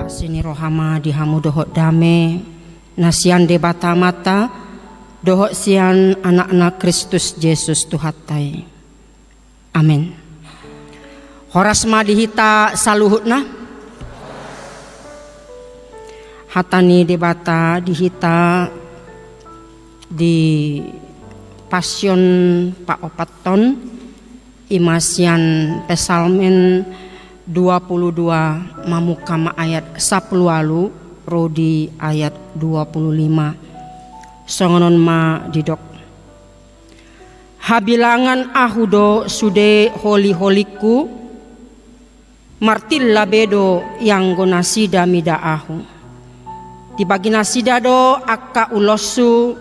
Asini rohama dihamu dohok dame nasian debata mata dohok sian anak-anak Kristus Yesus Tuhatai. Amin. Horasma dihita saluhutna hatani debata dihita di Pasion Pak Opaton Imasian Pesalmen 22 mamukama ayat 10 rodi ayat 25 songonon ma didok habilangan ahudo sude holi-holiku martilla bedo yang gonasida mida ahu dibagi nasida do akka ulosu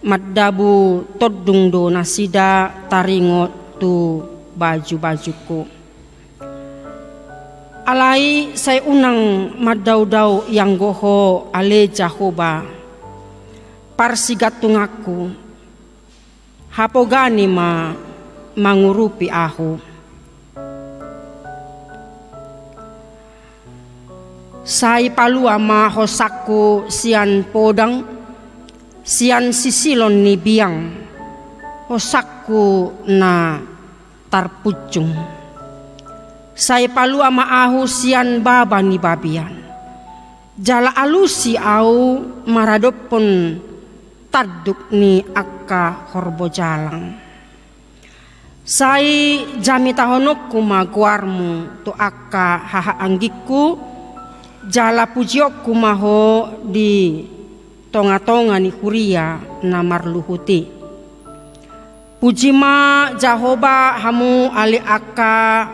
maddabu toddung do nasida taringo tu baju-bajuku alai saya unang madau-dau yang goho ale Jahoba parsigatungaku hapogani ma mangurupi ahu sai palua ma hosaku sian podang sian sisilon ni biang hosaku na tarpucung saya palu ama ahu sian baba ni babian jala alusi au maradopon taduk ni akka horbo jalang sai jami tahonokku maguarmu tu akka haha anggiku jala pujiokku maho di tonga-tonga ni huria na marluhuti pujima Jahoba hamu ali akka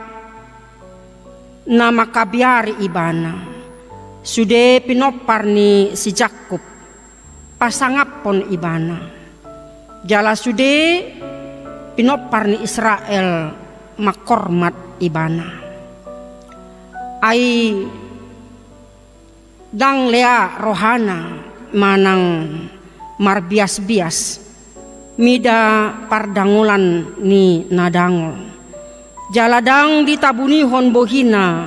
nama kabiari ibana sude pinopar ni si Jakub pasangapon ibana jala sude pinopar ni Israel makormat ibana ai dang lea rohana manang marbias-bias mida pardangulan ni nadangol jaladang ditabuni hon bohina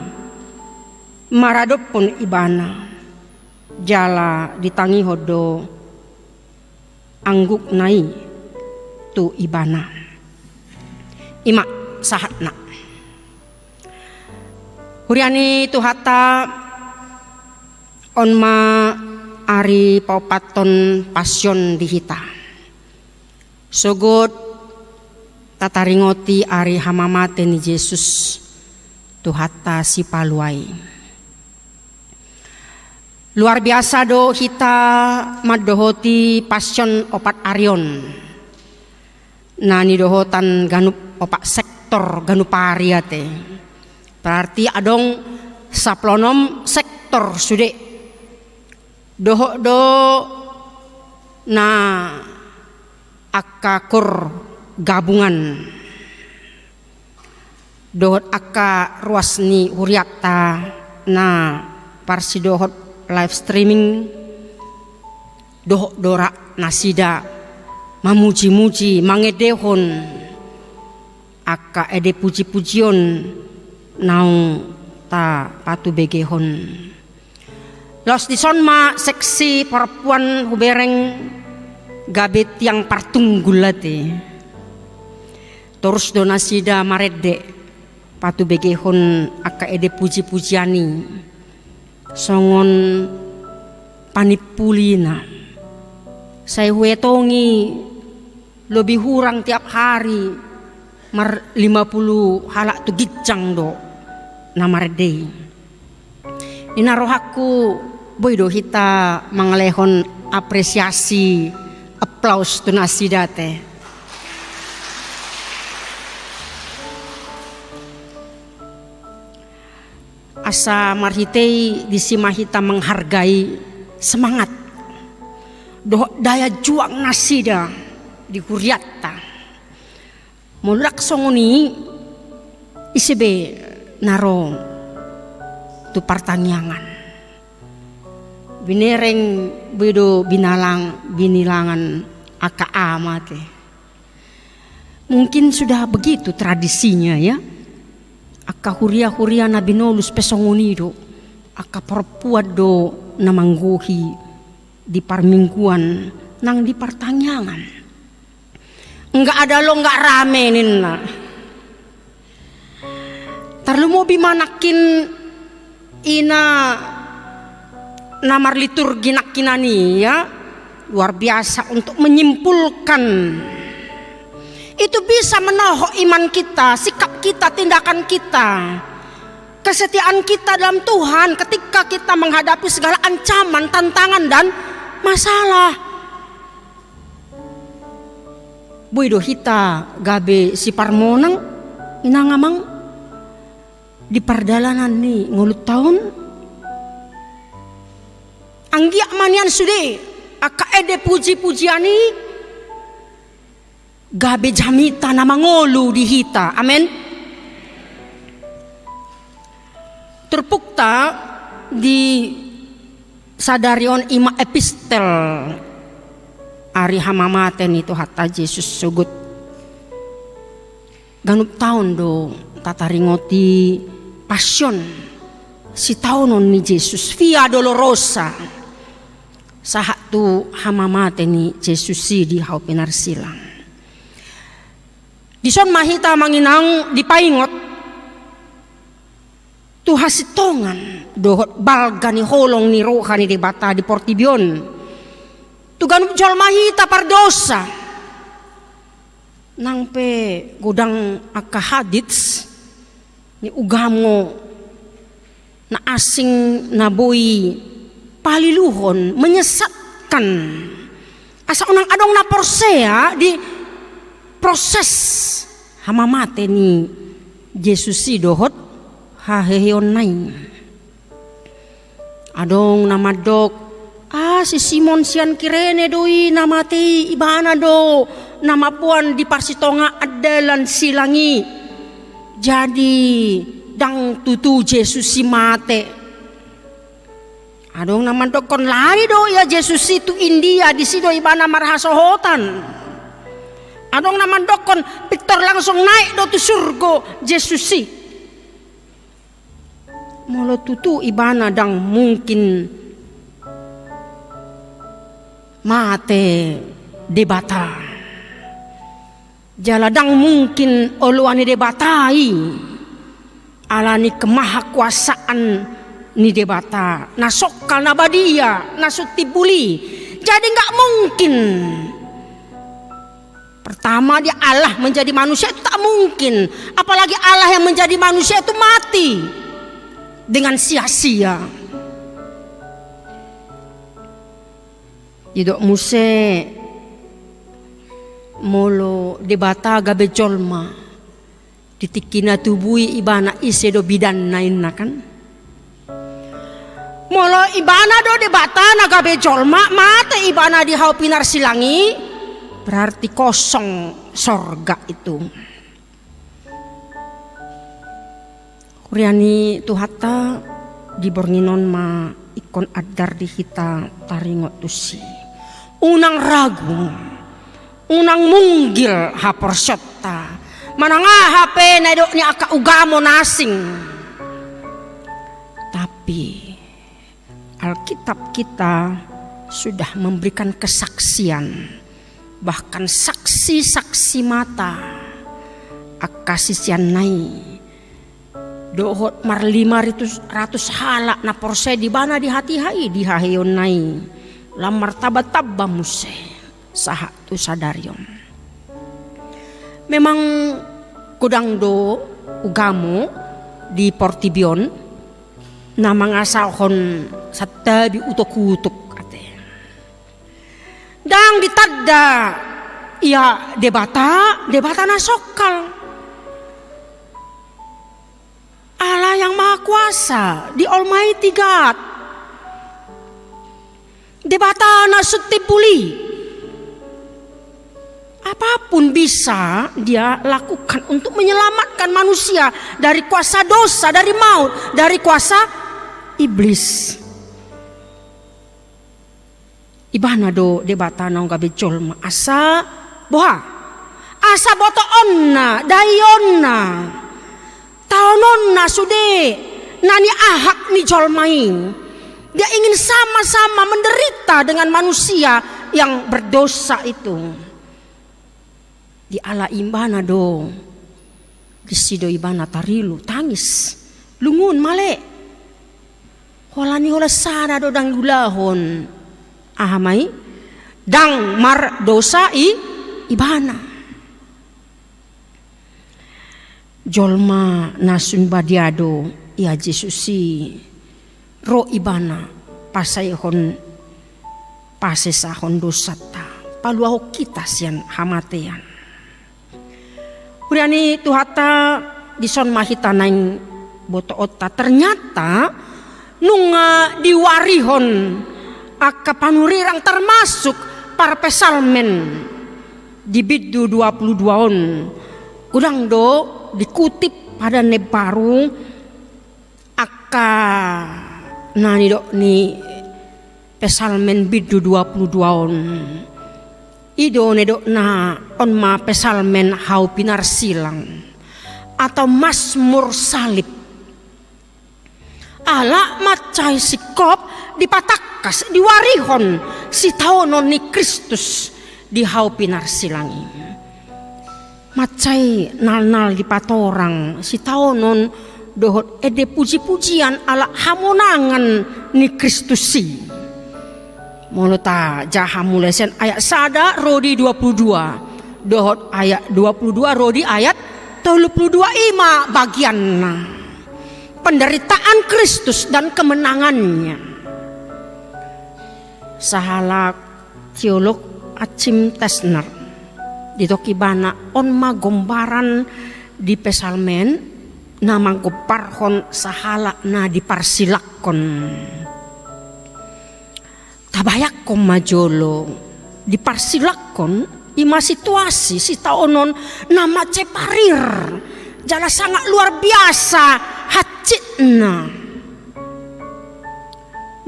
maradopon ibana jala ditangi hodo angguk nai tu ibana ima sahatna huriani tuhata onma ari paupaton pasion dihita sogot tataringoti ari hamamate ni Yesus tuhata si paluai luar biasa do hita madohoti pasion opat arion nani dohotan ganup opat sektor ganupariate berarti adong saplonom sektor sude doho do na akakur gabungan dohot akka ruas ni huriata na parsi dohot live streaming dohot dora nasida mamuji-muji mangedehon akka ede puji-pujion naung ta patu begehon los dison ma seksi perempuan hubereng gabet yang partunggulate terus donasida marede patu begehon akka ede puji-pujiani songon panipulina saya wetongi lebih hurang tiap hari mar 50 halak tu gicang do na marede ina rohaku boydo hita mangalehon apresiasi aplaus tu nasidate asa marhitei disimahita menghargai semangat doh daya juang nasida di huriata mulak songoni isebe naro tu pertanyaan binereng bedo binilangan aka amate mungkin sudah begitu tradisinya ya akka huria-huria na binolus pesongonido aka perpuat do namangguhi di parmingguan nang di pertanyangan. Enggak ada lo enggak rame nina. Tarlu mo bimanakin ina namar liturgi nakinani ya. Luar biasa untuk menyimpulkan. Itu bisa menohok iman kita, sikap kita, tindakan kita, kesetiaan kita dalam Tuhan ketika kita menghadapi segala ancaman, tantangan dan masalah. Buido hita gabe si parmonang inangamang di perdalanan ni ngulut tahun. Anggiak manian sude aka ede puji-pujiani gabe jamita na mangolu di hita. Amen. Terpukta di sadarion ima epistel ari hamamaten itu hatta Yesus sugut ganup tahun do tataringoti passion si tahunon ni Yesus via dolorosa sahat tu hamamaten ni Yesus si di hau pinarsilang. Dison mahita manginang dipaingot tu hasitongan dohot balga ni holong ni roha ni debata di Portibion tu ganup jol mahita pardosa nang pe gudang aka hadits ni ugamo na asing na boy paliluhon menyesatkan asa unang adong na porsea di proses hamamate ni Yesus si dohot haheyon nai. Adong namadok si Simon sian kirene doi namati ibana do nama puan di parsitonga adalan silangi. Jadi dang tutu Yesus si mate. Adong namadok kon lari do ya Yesus itu India di sido ibana marhasohotan. Adong naman dokon Victor langsung naik do tu surgo Jesusi. Molo tutu ibana dang mungkin mate debata. Jaladang mungkin oluani debatai. Alani kemahakuasaan ni debata. Nasokal nabadia, nasutibuli. Jadi enggak mungkin. Pertama dia Allah menjadi manusia itu tak mungkin. Apalagi Allah yang menjadi manusia itu mati dengan sia-sia. Tidak muse molo debata gabe jolma ditikina tubui ibana ise do bidan nainna kan. Molo ibana do debata na gabe jolma mate ibana di hau pinar silangi. Berarti kosong sorga itu. Kuriani tuhata di bornginon ma ikon adar di hita taringot tusi. Unang ragu, unang munggil hapor syota. Mananga hape na do ni aka ugamo nasing. Tapi Alkitab kita sudah memberikan kesaksian. Bahkan saksi-saksi mata akasisian nai dohot mar 500 halak na porse di bana di hati hai di haheyon nai lamar tabat-tabba muse saha tu sadarion. Memang kudang do ugamo di Portibion na mangasahon satabi utok-utok dang ditadda ya debata nasokal Allah yang maha kuasa di Almighty God debata nasutipuli apapun bisa dia lakukan untuk menyelamatkan manusia dari kuasa dosa, dari maut, dari kuasa iblis. Ibana do debata nang gabe jolma asa boha asa boto onna dayonna taononna sude nani ahak ni jolmai. Dia ingin sama-sama menderita dengan manusia yang berdosa itu. Di ala imbana do, di sido ibana tarilu tangis, lungun male. Holani hola sana do dang gulahon, ahamai, dang mar dosa ibana. Jolma nasun badiado ya Jesusi ro ibana pasayhon pasesahon dosata paluaho kita sian hamatean. Uriani tuhata dison mahita naing boto ota ternyata nunga diwarihon aka panurirang termasuk para pesalmen di biddu 22 on udang do dikutip pada nebaru aka nani do ni pesalmen biddu 22 on ido nedo na on ma pesalmen hau pinar silang atau Mazmur salib ala macai sikop dipatakas diwarihon si taonon ni Kristus di hau pinar silangi. Macai nal-nal di patorang si taonon dohot ede puji-pujian ala hamonangan ni Kristusi. Monota jaha mulesen ayat sada rodi 22 dohot ayat 22 rodi ayat 32 ima bagianna penderitaan Kristus dan kemenangannya. Sahalak teolog Achim Tesner di Tokibana on magombaran di pesalmen nama goparhon sahala na diparsilakon tabayak kom majolo diparsilakon ima situasi si taonon nama ceparir jala sangat luar biasa hacitna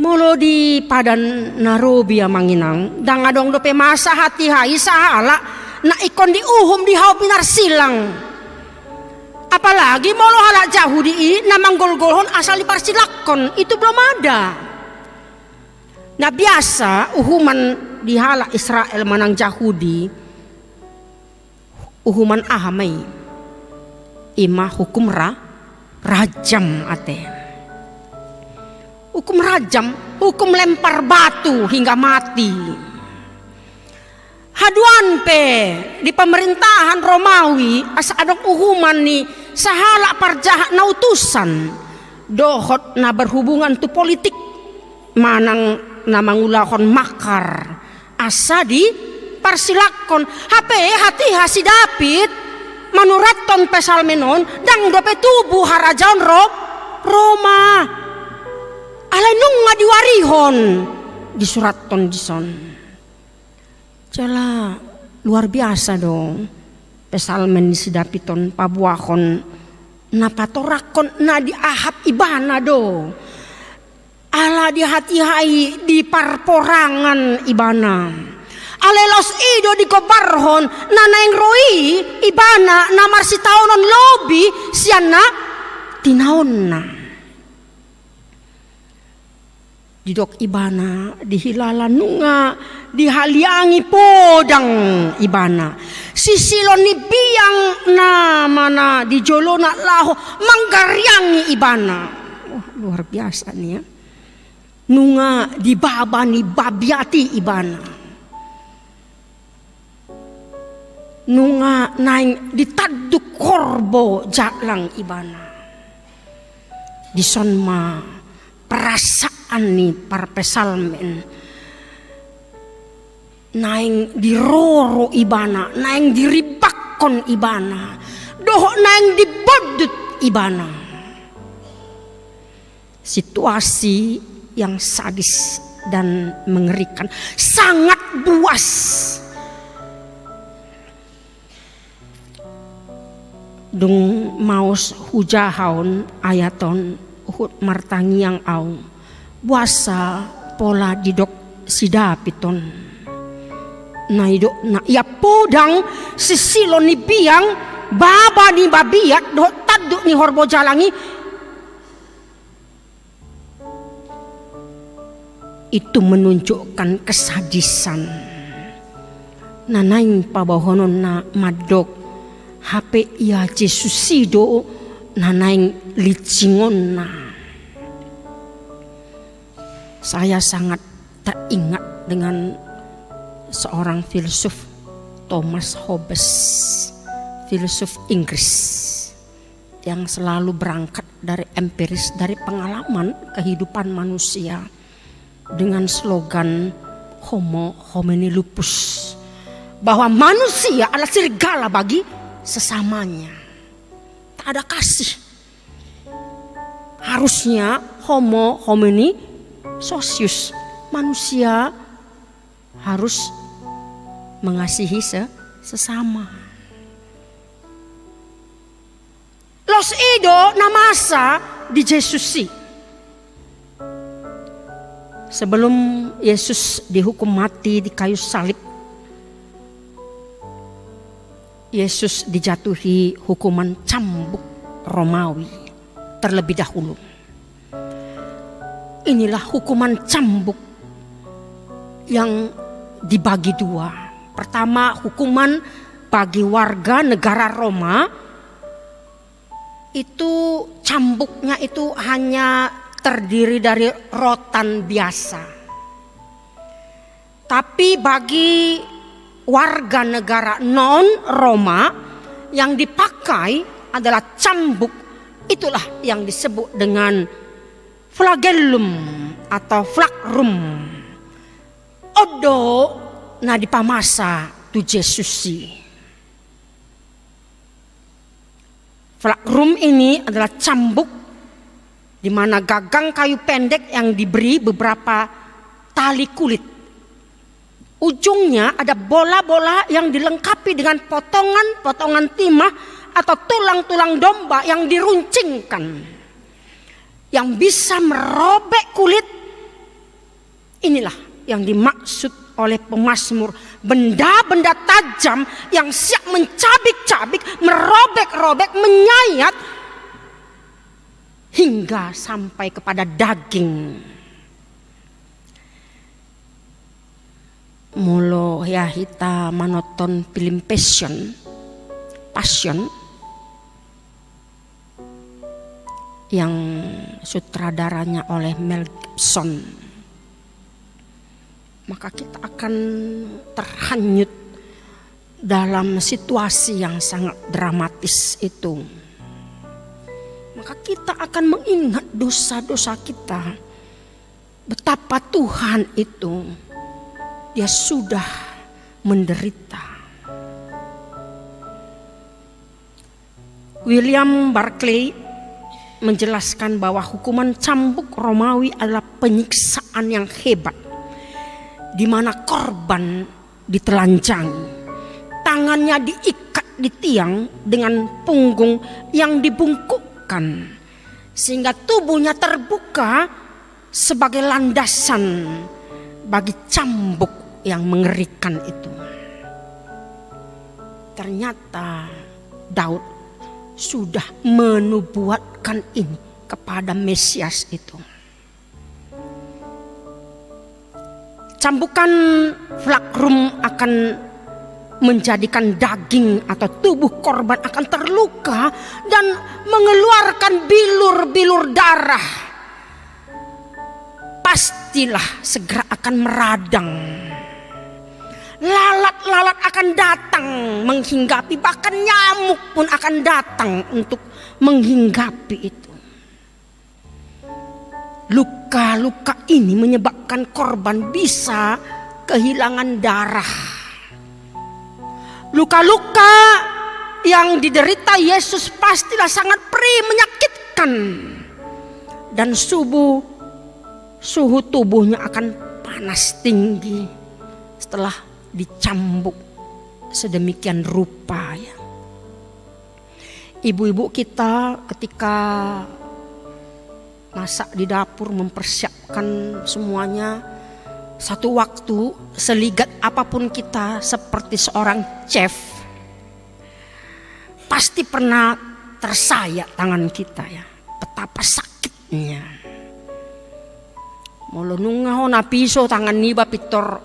molo di padan narobi manginang dang adong dope masa hati hai sahala na ikon di uhum di hau pinar silang. Apalagi molo halak Yahudi na manggol-golhon asal diparsilakon itu belum ada. Nah biasa uhuman di halak Israel manang Yahudi uhuman ahamai ima hukum rajam ate. Hukum rajam, hukum lempar batu hingga mati. Haduan pe di pemerintahan Romawi asa adong uhuman ni sahala parjahat na utusan dohot na berhubungan tu politik manang na mangulahon makar asa di parsilakon hape hati hasi David manuraton pesalmenon dang dope tubuh harajaon Roma alai nunga diwarihon di suraton dison. Jala luar biasa dong pesalmen si Dapiton pabuahon na patorakon na di ahap ibana do ala di hati hai di parporangan ibana alelos ido di kobarhon na naeng roi ibana na marsi taonon lobi siana tinaon na didok ibana dihilala nunga dihaliangi podang ibana sisilon ni biang na mana di jolona laho manggaryangi ibana. Luar biasa nih ya nunga di baba ni babiati ibana nunga naing ditaduk korbo jaklang ibana disonma perasaan nih para pesalmen naing diroro ibana naing diribakon ibana doh naing dibodut ibana situasi yang sadis dan mengerikan sangat buas dung maus hujahaun ayaton uhud martangi yang au buasa pola didok sidapiton naidok na ia podang sisilo ni biang baba ni babiak do taduk ni horbo jalangi itu menunjukkan kesadisan. Nanaing pabahonon na madok HP ia Jesusido nanaing licingon na. Saya sangat teringat dengan seorang filsuf Thomas Hobbes, filsuf Inggris yang selalu berangkat dari empiris, dari pengalaman kehidupan manusia dengan slogan Homo homini lupus, bahwa manusia adalah serigala bagi sesamanya. Tak ada kasih. Harusnya Homo homini socius, manusia harus mengasihi sesama. Los ido namasa di Jesusi. Sebelum Yesus dihukum mati di kayu salib, Yesus dijatuhi hukuman cambuk Romawi terlebih dahulu. Inilah hukuman cambuk yang dibagi dua. Pertama, hukuman bagi warga negara Roma, itu cambuknya itu hanya terdiri dari rotan biasa. Tapi bagi warga negara non-Roma yang dipakai adalah cambuk, itulah yang disebut dengan flagellum atau flagrum. Odo na dipamasa tu Jesusi. Flagrum ini adalah cambuk di mana gagang kayu pendek yang diberi beberapa tali kulit. Ujungnya ada bola-bola yang dilengkapi dengan potongan-potongan timah atau tulang-tulang domba yang diruncingkan, yang bisa merobek kulit. Inilah yang dimaksud oleh pemazmur, benda-benda tajam yang siap mencabik-cabik, merobek-robek, menyayat hingga sampai kepada daging. Mulo ya kita manoton film Passion yang sutradaranya oleh Mel Gibson, maka kita akan terhanyut dalam situasi yang sangat dramatis itu. Maka kita akan mengingat dosa-dosa kita, betapa Tuhan itu Dia sudah menderita. William Barclay menjelaskan bahwa hukuman cambuk Romawi adalah penyiksaan yang hebat, di mana korban ditelanjangi, tangannya diikat di tiang dengan punggung yang dibungkukkan, sehingga tubuhnya terbuka sebagai landasan bagi cambuk yang mengerikan itu. Ternyata Daud sudah menubuatkan ini kepada Mesias itu. Cambukan flagrum akan menjadikan daging atau tubuh korban akan terluka dan mengeluarkan bilur-bilur darah. Pastilah segera akan meradang. Lalat-lalat akan datang menghinggapi, bahkan nyamuk pun akan datang untuk menghinggapi itu. Luka-luka ini menyebabkan korban bisa kehilangan darah. Luka-luka yang diderita Yesus pastilah sangat perih, menyakitkan, dan suhu tubuhnya akan panas tinggi setelah dicambuk sedemikian rupa ya. Ibu-ibu kita ketika masak di dapur mempersiapkan semuanya, satu waktu seligat apapun kita seperti seorang chef, pasti pernah tersayak tangan kita ya, betapa sakitnya. Molo nunga ho na piso tangan niba pitor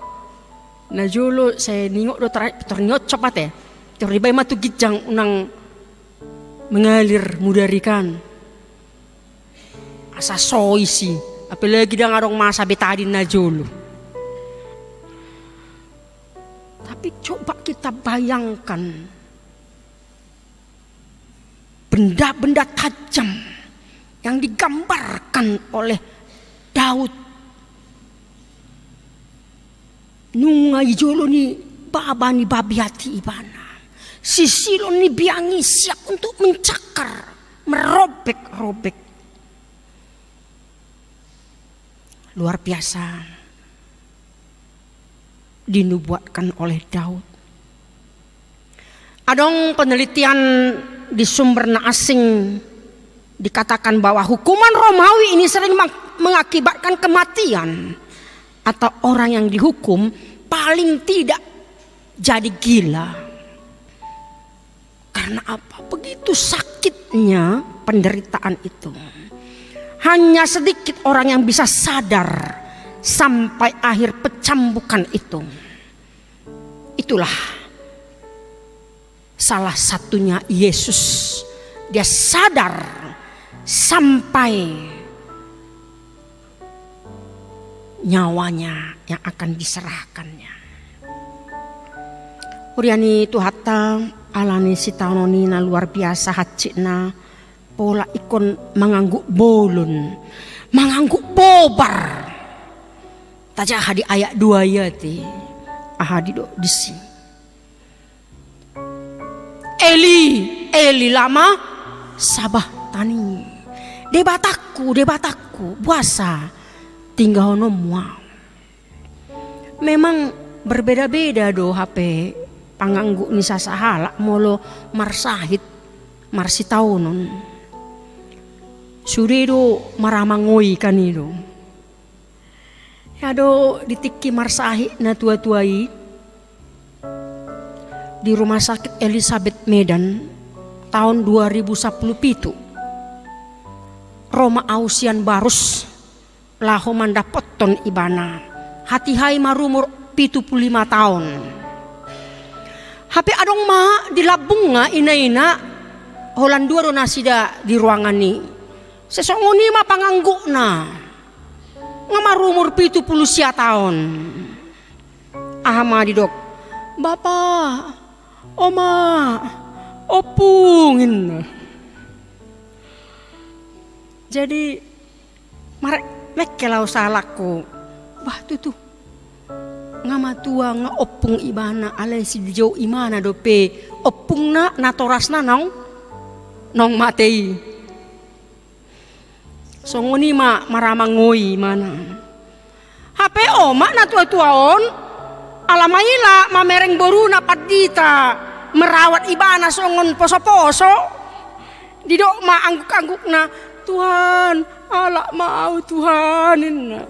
na julo saya ningok do pitor nyot cepat ya. Pitor ribay matu gijang unang mengalir mudarikan. Asa soisi apalagi dah ngarong masa betadin na julo. Tapi coba kita bayangkan benda-benda tajam yang digambarkan oleh Daud. Nunga ijolo ni baba ni babi hati ibana. Sisilo ni biangi siap untuk mencakar, merobek-robek. Luar biasa dinubuatkan oleh Daud. Adong penelitian di sumber asing dikatakan bahwa hukuman Romawi ini sering mengakibatkan kematian atau orang yang dihukum paling tidak jadi gila. Karena apa? Begitu sakitnya penderitaan itu. Hanya sedikit orang yang bisa sadar sampai akhir pecambukan itu. Itulah salah satunya Yesus. Dia sadar sampai nyawanya yang akan diserahkannya. Uriani tuhata alani sitaunoni na luar biasa hacina pola ikon mengangguk bolun, mengangguk bobar. Taja hadi ayat 2 ya ti. Ahadi do disi. Eli lama sabah tani. Debataku puasa tinggal nomwa. Memang berbeda-beda do HP panganggu ni sasahala molo marsahit marsitaunon. Surido maramangoi kanido. Yado ditiki marsahi na tua-tuai di Rumah Sakit Elizabeth Medan tahun 2017. Roma Ausian Barus laho mandapoton ibana. Hati-hai marumur 75 tahun. Hape adong ma dilabung nga ina-ina holan dua do nasida di ruangan ni. Sesongoni ma pangangguk na. Nga marumur 70 tahun. Ahama di dok. Bapak, oma, opungin. Jadi mek kelau salahku. Bah tuh. Nga matua nga opung ibana alay si dijau imana dope. Opung na natoras na nong matei. So ngoni ma maramangoy mana. Hape oma na tua-tuaon alamaila mamereng boru na padita merawat ibana songon poso-poso. Didok ma angguk-angguk na Tuhan alak mau Tuhanin na.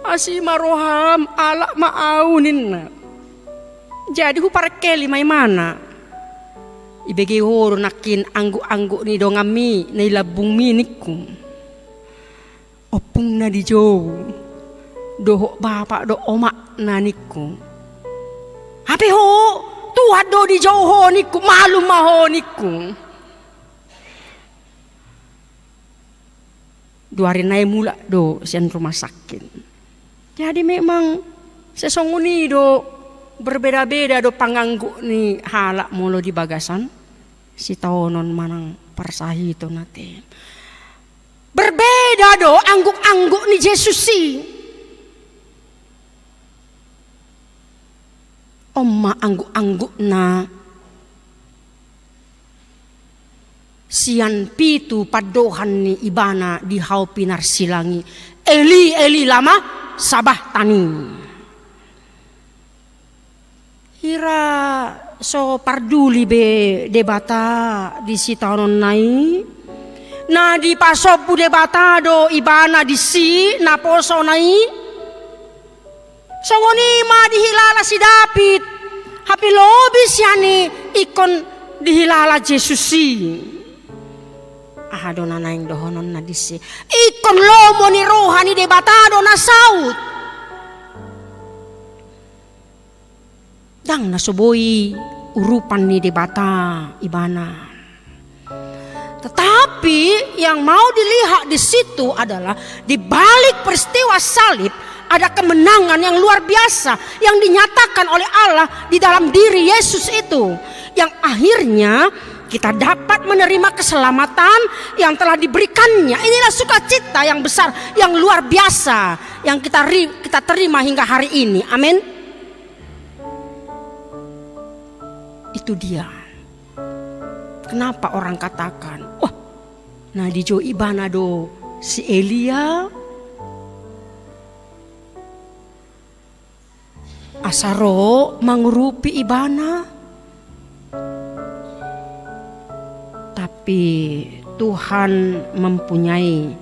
Asi maroham alak maaunin na. Jadi hu parekeli may mana. Ibegi horo nakin angguk-angguk ni dongami na ilabung miniku. Opung na di jauh, dohok bapak do omak naniku. Hape ho, tuhat do di jauh ho niku, malu maho niku. 2 hari nai mula do sian rumah sakit. Jadi memang sesonguni do berbeda-beda do pangangguk ni halak mulu di bagasan. Si taonon manang parsahi itu nate. Berbeda do angguk-angguk ni Yesus si. Oma angguk-angguk na sian pitu padohan ni ibana di hau pinar silangi. Eli lama sabah tani. Hira so parduli be debata di sitaonon nai. Na di pasopu debata do ibana di si na poso nai. Songoni ma dihilala si David. Hapi lobi siani ikon dihilala Yesus si. Ahadona na yung dohonon na disi. Ikon lomo ni rohani debatado na saut. Dang nasuboy urupan ni debata ibana. Tetapi yang mau dilihat di situ adalah di balik peristiwa salib ada kemenangan yang luar biasa yang dinyatakan oleh Allah di dalam diri Yesus itu, yang akhirnya kita dapat menerima keselamatan yang telah diberikannya. Inilah sukacita yang besar, yang luar biasa yang kita terima hingga hari ini. Amin. Itu dia. Kenapa orang katakan, wah, nah di jo ibana do si Elia asaro mangurupi ibana. Tapi Tuhan mempunyai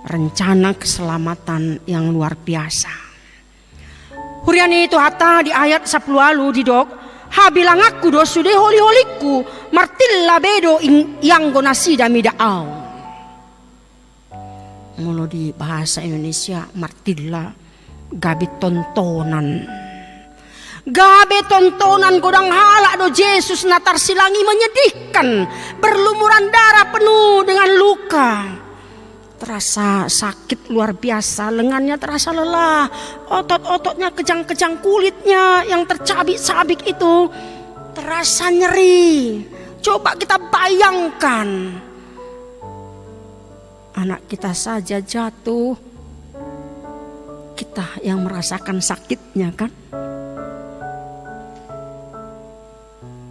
rencana keselamatan yang luar biasa. Huriani itu hata di ayat 10 lalu di dok, ha bilang aku do sudah holi-holiku martilla bedo yang gonasi damidaau. Mulu di bahasa Indonesia martilla gabi tontonan. Gabe tontonan godang halak do Yesus natar silangi menyedihkan, berlumuran darah penuh dengan luka. Terasa sakit luar biasa, lengannya terasa lelah, otot-ototnya kejang-kejang, kulitnya yang tercabik-cabik itu terasa nyeri. Coba kita bayangkan, anak kita saja jatuh, kita yang merasakan sakitnya kan.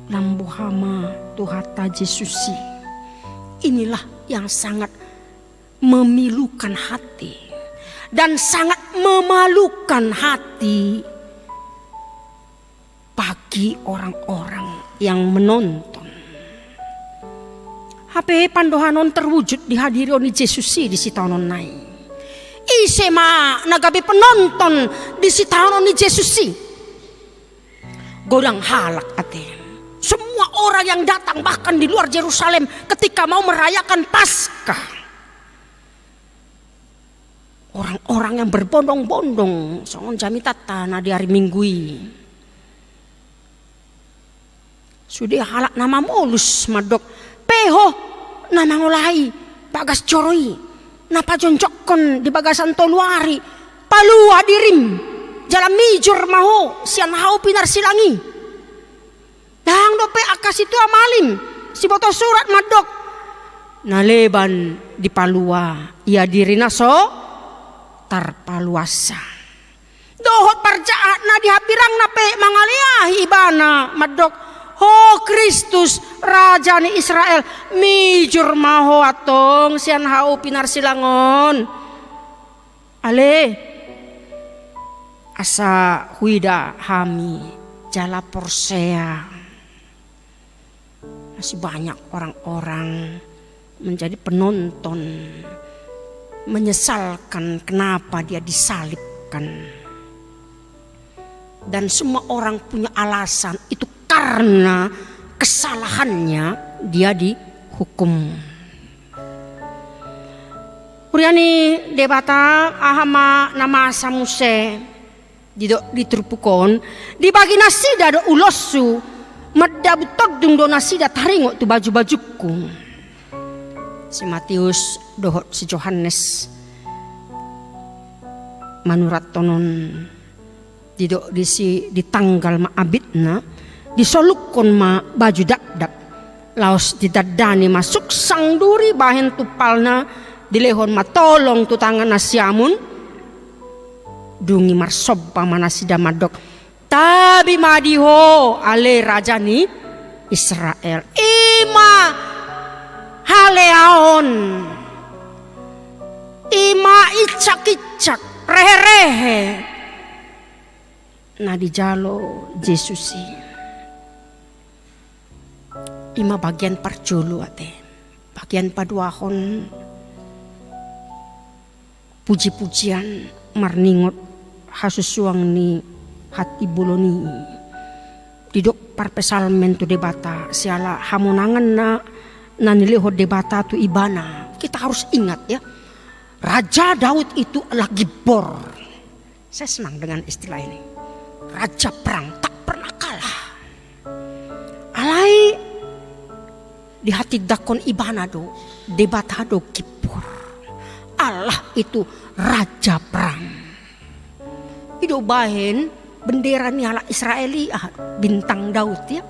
Lambu hama tuhata Jesusi. Inilah yang sangat memilukan hati dan sangat memalukan hati bagi orang-orang yang menonton. HP pandohanon terwujud dihadiri oleh Jesusi di sitaonon nai. Isema nagabi penonton di sitaonon ni Jesusi. Godang halak ate. Semua orang yang datang bahkan di luar Yerusalem ketika mau merayakan Paskah, orang-orang yang berbondong-bondong songon jami tatana di hari Minggui. Sudah halak nama molus madok peho nama ngolai bagas coroi napa jonjokon di bagasan toluari palua dirim jalan mijur maho sian hau pinar silangi. Dang dope akas itu amalim si boto surat madok naleban di palua ia dirina so tarpaluasa dohot parjaat na dihapirang nape mangaliahi ibana madok ho Kristus raja ni Israel mijur maho atong sian hau pinar silangon ale asa huida hami jala porsea. Masih banyak orang-orang menjadi penonton, menyesalkan kenapa dia disalibkan. Dan semua orang punya alasan, itu karena kesalahannya dia dihukum. Uriani debata ahama nama samuse ditrupukon dibagi nasi dado ulosu madda butodung do nasida taringo tu baju-bajuku. Si Matius dohot si Yohanes manurat tonon di tanggal ma abitna disolukon ma baju dakdak laos didadani masuk sang duri bahen tupalna dilehon matolong tu tangan nasiamun dungi marsob pamanasida madok tabi madiho ale raja ni Israel ima haleaon ima icak-icak rehe-rehe na di jalo Jesusi ima bagian parjolo ate bagian paduahon puji-pujian marningot hasusuang ni hati buloni didok parpesalmen tu debata siala hamonangan na naniliho debata tu ibana. Kita harus ingat ya, Raja Daud itu adalah gibor. Saya senang dengan istilah ini. Raja perang tak pernah kalah. Alai di hati dakon ibana do debata do gibor. Allah itu raja perang. Ido bahen bendera ni ala Israeli bintang Daud ya.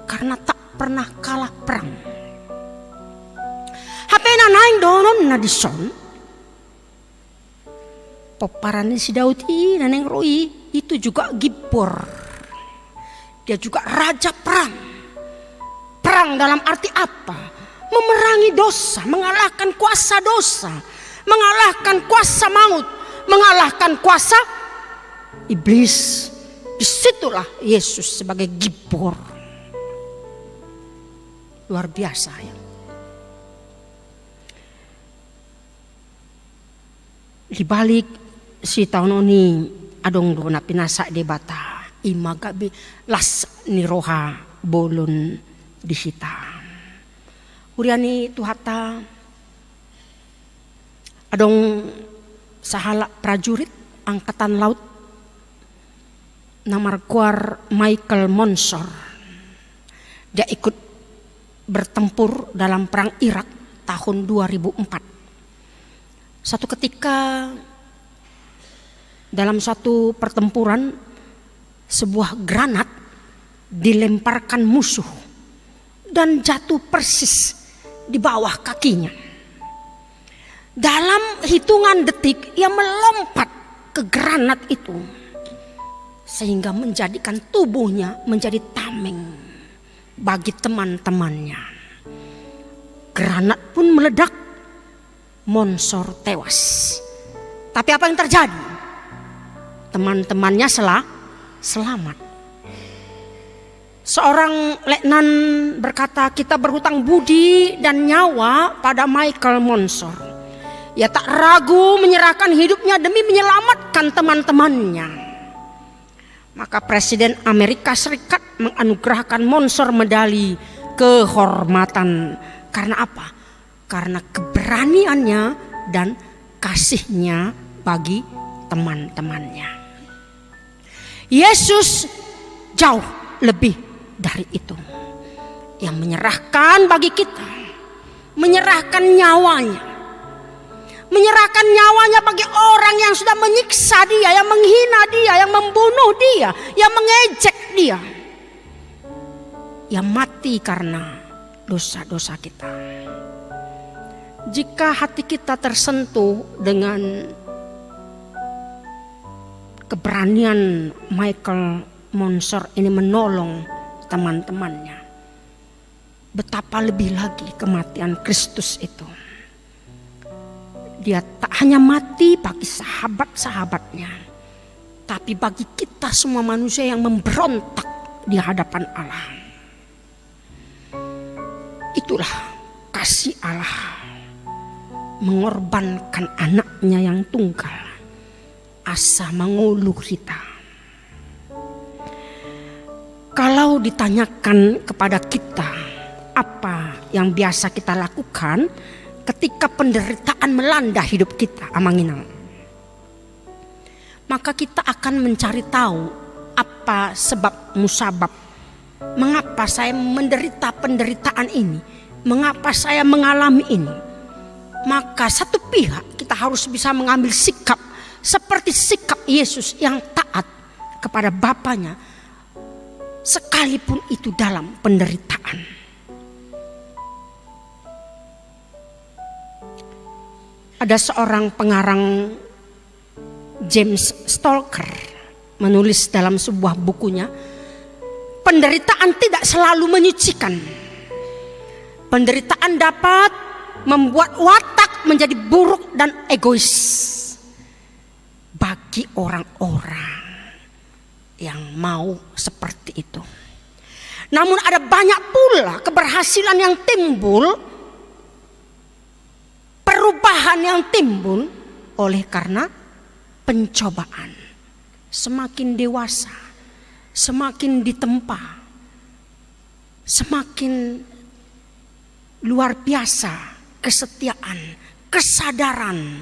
Karena tak pernah kalah perang. Hape na naing donon na dison. Poparani si Daud naneng roi itu juga gibor. Dia juga raja perang. Perang dalam arti apa? Memerangi dosa, mengalahkan kuasa dosa, mengalahkan kuasa maut, mengalahkan kuasa iblis. Disitulah Yesus sebagai gibor. Luar biasa ya. Di balik si tahun ini adong dona pinasa debata imagabi las niroha bolon disita. Uriani tuhata adong sahala prajurit angkatan laut namarkuar Michael Monsor. Dia ikut bertempur dalam perang Irak tahun 2004. Satu ketika dalam suatu pertempuran sebuah granat dilemparkan musuh dan jatuh persis di bawah kakinya. Dalam hitungan detik ia melompat ke granat itu sehingga menjadikan tubuhnya menjadi tameng bagi teman-temannya. Granat pun meledak, Monsor tewas. Tapi apa yang terjadi? Teman-temannya selamat. Seorang letnan berkata, kita berhutang budi dan nyawa pada Michael Monsor. Ia tak ragu menyerahkan hidupnya demi menyelamatkan teman-temannya. Maka Presiden Amerika Serikat menganugerahkan Monsor medali kehormatan. Karena apa? Karena keberaniannya dan kasihnya bagi teman-temannya. Yesus jauh lebih dari itu. Yang menyerahkan bagi kita, menyerahkan nyawanya. Menyerahkan nyawanya bagi orang yang sudah menyiksa dia, yang menghina dia, yang membunuh dia, yang mengejek dia. Yang mati karena dosa-dosa kita. Jika hati kita tersentuh dengan keberanian Michael Monsor ini menolong teman-temannya, betapa lebih lagi kematian Kristus itu. Dia tak hanya mati bagi sahabat-sahabatnya, tapi bagi kita semua manusia yang memberontak di hadapan Allah. Itulah kasih Allah, mengorbankan anaknya yang tunggal, asa menguluh kita. Kalau ditanyakan kepada kita apa yang biasa kita lakukan ketika penderitaan melanda hidup kita, amanginang, maka kita akan mencari tahu apa sebab musabab, mengapa saya menderita penderitaan ini, mengapa saya mengalami ini. Maka satu pihak kita harus bisa mengambil sikap seperti sikap Yesus yang taat kepada Bapaknya, sekalipun itu dalam penderitaan. Ada seorang pengarang, James Stalker, menulis dalam sebuah bukunya, penderitaan tidak selalu menyucikan. Penderitaan dapat membuat watak menjadi buruk dan egois bagi orang-orang yang mau seperti itu. Namun ada banyak pula keberhasilan yang timbul, perubahan yang timbul oleh karena pencobaan. Semakin dewasa, semakin ditempa, semakin luar biasa kesetiaan, kesadaran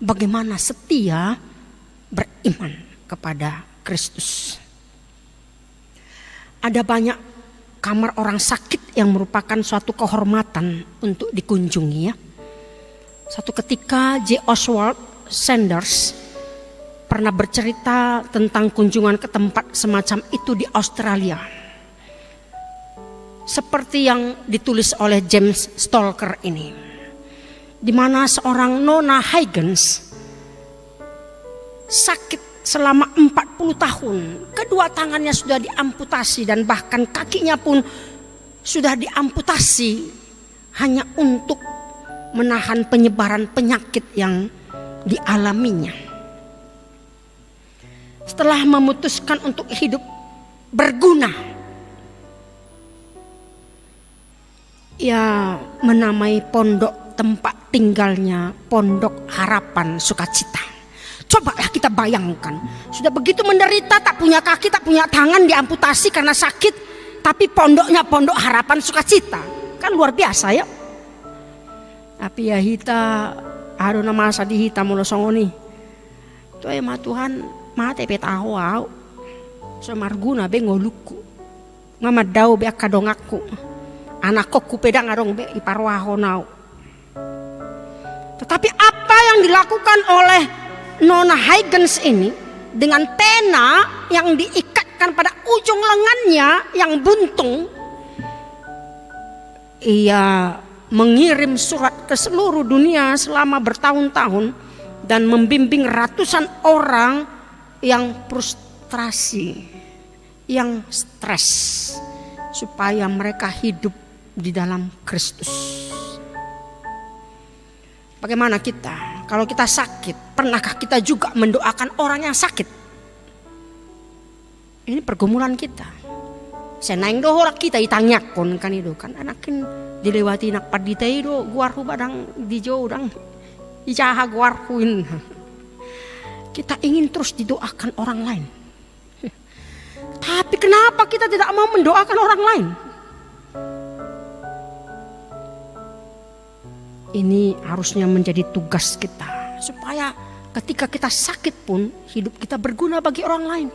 bagaimana setia beriman kepada Kristus. Ada banyak kamar orang sakit yang merupakan suatu kehormatan untuk dikunjungi ya. Satu ketika J. Oswald Sanders pernah bercerita tentang kunjungan ke tempat semacam itu di Australia. Seperti yang ditulis oleh James Stalker ini, di mana seorang Nona Huygens sakit selama 40 tahun. Kedua tangannya sudah diamputasi dan bahkan kakinya pun sudah diamputasi hanya untuk menahan penyebaran penyakit yang dialaminya. Setelah memutuskan untuk hidup berguna, ia menamai pondok tempat tinggalnya Pondok Harapan Sukacita. Cobalah kita bayangkan, sudah begitu menderita, tak punya kaki, tak punya tangan, diamputasi karena sakit, tapi pondoknya Pondok Harapan Sukacita. Kan luar biasa ya. Tapi ya hita, ada nama sadi hita mulu songoni. Tuh ya ma Tuhan, ma tepe tahu au. Semarguna be ngoluku. Ngamadau be akadongaku. Anakku pedang arong be iparwahonau. Tetapi apa yang dilakukan oleh Nona Huygens ini dengan pena yang diikatkan pada ujung lengannya yang buntung, ia mengirim surat ke seluruh dunia selama bertahun-tahun dan membimbing ratusan orang yang frustrasi, yang stres, supaya mereka hidup di dalam Kristus. Bagaimana kita? Kalau kita sakit, pernahkah kita juga mendoakan orang yang sakit? Ini pergumulan kita. Senaing dohorak kita itanyakon kan itu kan anakin dilewati nak padita itu guarhu badang dijo udang icaha guarhuin. Kita ingin terus didoakan orang lain. Tapi kenapa kita tidak mau mendoakan orang lain? Ini harusnya menjadi tugas kita, supaya ketika kita sakit pun hidup kita berguna bagi orang lain.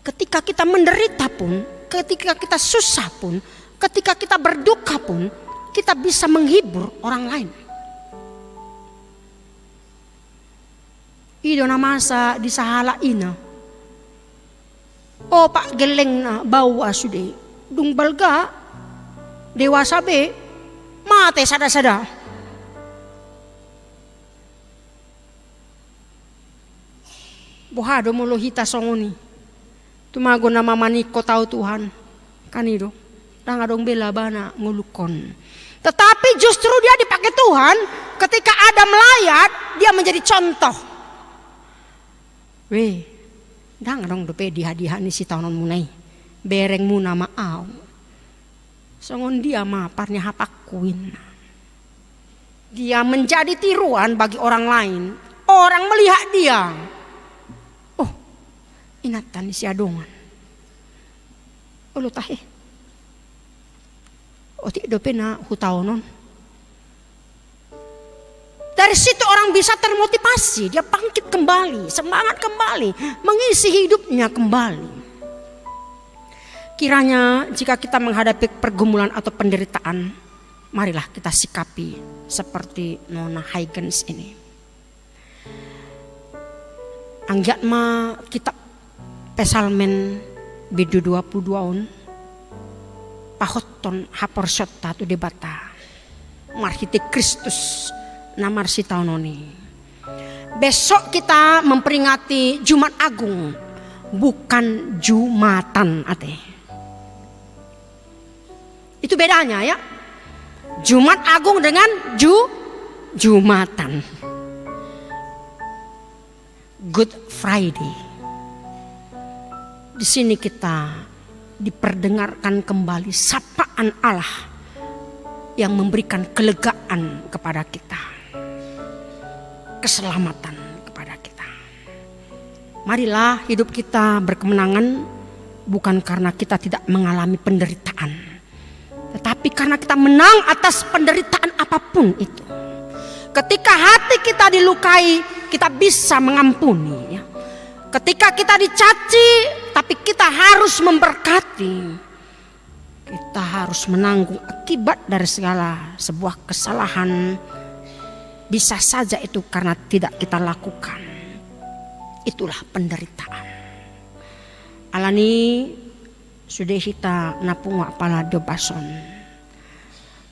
Ketika kita menderita pun, ketika kita susah pun, ketika kita berduka pun, kita bisa menghibur orang lain. Ido na masa di sahala ina. Oh pak geleng na bawa sude. Dung balga dewasa be mate sada-sada. Bohado mulo hita songoni. Tumago na mamaniko tau Tuhan. Kanido. Dang adong bela bana ngulukon. Tetapi justru dia dipakai Tuhan ketika Adam melayat, dia menjadi contoh. Weh, dang adong dope dihadihani si tahunan munai. Bereng muna maau. Songon dia maparnya hapakuin. Dia menjadi tiruan bagi orang lain. Orang melihat dia. Oh, inatan si adongan. Ulu tahe. Oti dope na hutaonon. Dari situ orang bisa termotivasi. Dia bangkit kembali, semangat kembali, mengisi hidupnya kembali. Kiranya jika kita menghadapi pergumulan atau penderitaan, marilah kita sikapi seperti Nona Huygens ini. Anggiat ma kitab Pesalmen bidu 22 pahoton haporsyota tu debata marhiti Kristus namar si taunoni. Besok kita memperingati Jumat Agung, bukan Jumatan ate. Itu bedanya ya. Jumat Agung dengan Jumatan. Good Friday. Di sini kita diperdengarkan kembali sapaan Allah yang memberikan kelegaan kepada kita. Keselamatan kepada kita. Marilah hidup kita berkemenangan bukan karena kita tidak mengalami penderitaan, Tetapi karena kita menang atas penderitaan apapun itu. Ketika hati kita dilukai, kita bisa mengampuni. Ya. Ketika kita dicaci, tapi kita harus memberkati. Kita harus menanggung akibat dari segala sebuah kesalahan. Bisa saja itu karena tidak kita lakukan. Itulah penderitaan. Alani sudah kita napung apala dobason.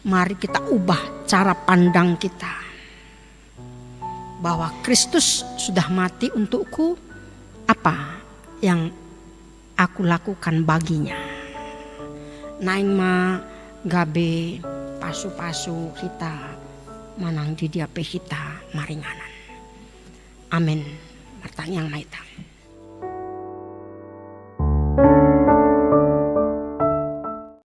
Mari kita ubah cara pandang kita. Bahwa Kristus sudah mati untukku. Apa yang aku lakukan baginya. Naing ma gabe pasu-pasu kita manang di diape kita maringanan. Amin. Pertanyaan maitang.